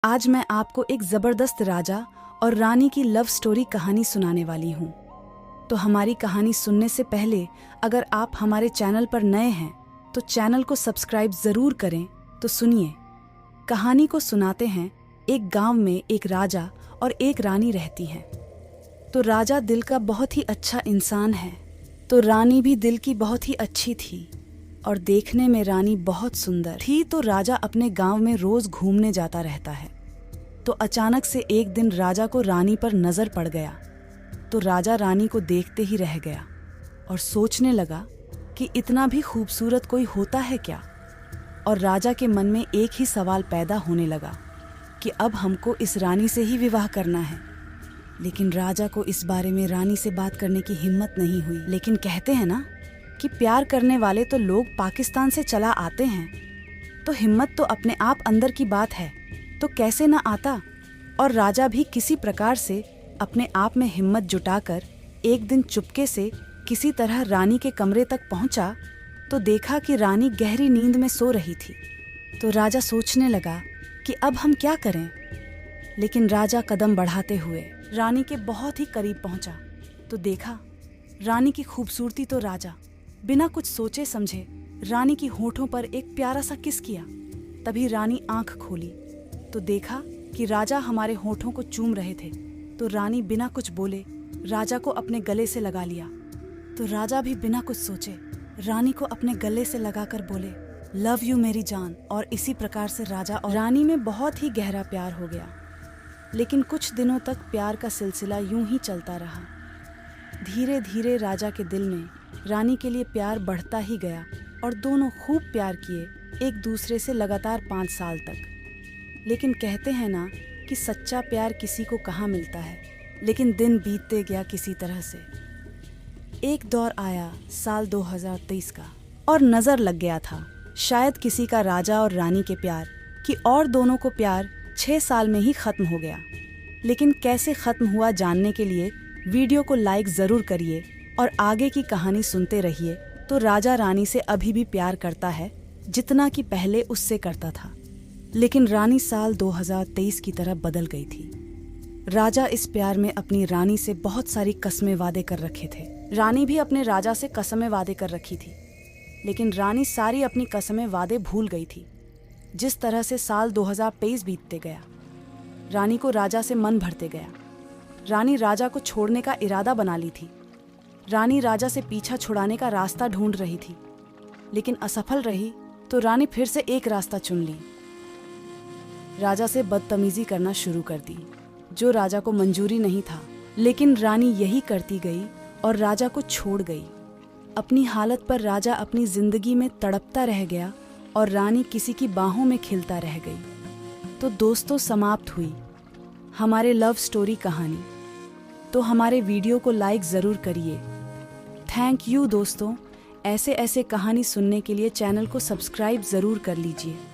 आज मैं आपको एक जबरदस्त राजा और रानी की लव स्टोरी कहानी सुनाने वाली हूँ। तो हमारी कहानी सुनने से पहले अगर आप हमारे चैनल पर नए हैं तो चैनल को सब्सक्राइब जरूर करें। तो सुनिए, कहानी को सुनाते हैं। एक गांव में एक राजा और एक रानी रहती हैं। तो राजा दिल का बहुत ही अच्छा इंसान है, तो रानी भी दिल की बहुत ही अच्छी थी और देखने में रानी बहुत सुंदर थी। तो राजा अपने गांव में रोज घूमने जाता रहता है। तो अचानक से एक दिन राजा को रानी पर नजर पड़ गया। तो राजा रानी को देखते ही रह गया और सोचने लगा कि इतना भी खूबसूरत कोई होता है क्या। और राजा के मन में एक ही सवाल पैदा होने लगा कि अब हमको इस रानी से ही विवाह करना है। लेकिन राजा को इस बारे में रानी से बात करने की हिम्मत नहीं हुई। लेकिन कहते हैं ना कि प्यार करने वाले तो लोग पाकिस्तान से चला आते हैं, तो हिम्मत तो अपने आप अंदर की बात है, तो कैसे ना आता। और राजा भी किसी प्रकार से अपने आप में हिम्मत जुटाकर एक दिन चुपके से किसी तरह रानी के कमरे तक पहुंचा। तो देखा कि रानी गहरी नींद में सो रही थी। तो राजा सोचने लगा कि अब हम क्या करें। लेकिन राजा कदम बढ़ाते हुए रानी के बहुत ही करीब पहुंचा। तो देखा रानी की खूबसूरती। तो राजा बिना कुछ सोचे समझे रानी की होठों पर एक प्यारा सा किस किया। तभी रानी आंख खोली तो देखा कि राजा हमारे होठों को चूम रहे थे। तो रानी बिना कुछ बोले राजा को अपने गले से लगा लिया। तो राजा भी बिना कुछ सोचे रानी को अपने गले से लगाकर बोले, लव यू मेरी जान। और इसी प्रकार से राजा और रानी में बहुत ही गहरा प्यार हो गया। लेकिन कुछ दिनों तक प्यार का सिलसिला यूं ही चलता रहा। धीरे धीरे राजा के दिल में रानी के लिए प्यार बढ़ता ही गया और दोनों खूब प्यार किए एक दूसरे से लगातार 5 साल तक। लेकिन कहते हैं ना कि सच्चा प्यार किसी को कहाँ मिलता है। लेकिन दिन बीतते गया किसी तरह से। एक दौर आया साल 2023 का और नजर लग गया था शायद किसी का राजा और रानी के प्यार की, और दोनों को प्यार 6 साल में ही खत्म हो गया। लेकिन कैसे खत्म हुआ जानने के लिए वीडियो को लाइक जरूर करिए और आगे की कहानी सुनते रहिए। तो राजा रानी से अभी भी प्यार करता है जितना कि पहले उससे करता था। लेकिन रानी साल 2023 की तरह बदल गई थी। राजा इस प्यार में अपनी रानी से बहुत सारी कस्में वादे कर रखे थे। रानी भी अपने राजा से कस्में वादे कर रखी थी। लेकिन रानी सारी अपनी कस्में वादे भूल गई थी। जिस तरह से साल 2023 बीतते गया, रानी को राजा से मन भरते गया। रानी राजा को छोड़ने का इरादा बना ली थी। रानी राजा से पीछा छुड़ाने का रास्ता ढूंढ रही थी, लेकिन असफल रही। तो रानी फिर से एक रास्ता चुन ली। राजा से बदतमीजी करना शुरू कर दी, जो राजा को मंजूरी नहीं था। लेकिन रानी यही करती गई और राजा को छोड़ गई। अपनी हालत पर राजा अपनी जिंदगी में तड़पता रह गया और रानी किसी की बाहों में खिलता रह गई। तो दोस्तों, समाप्त हुई हमारे लव स्टोरी कहानी। तो हमारे वीडियो को लाइक ज़रूर करिए। थैंक यू दोस्तों। ऐसे ऐसे कहानी सुनने के लिए चैनल को सब्सक्राइब ज़रूर कर लीजिए।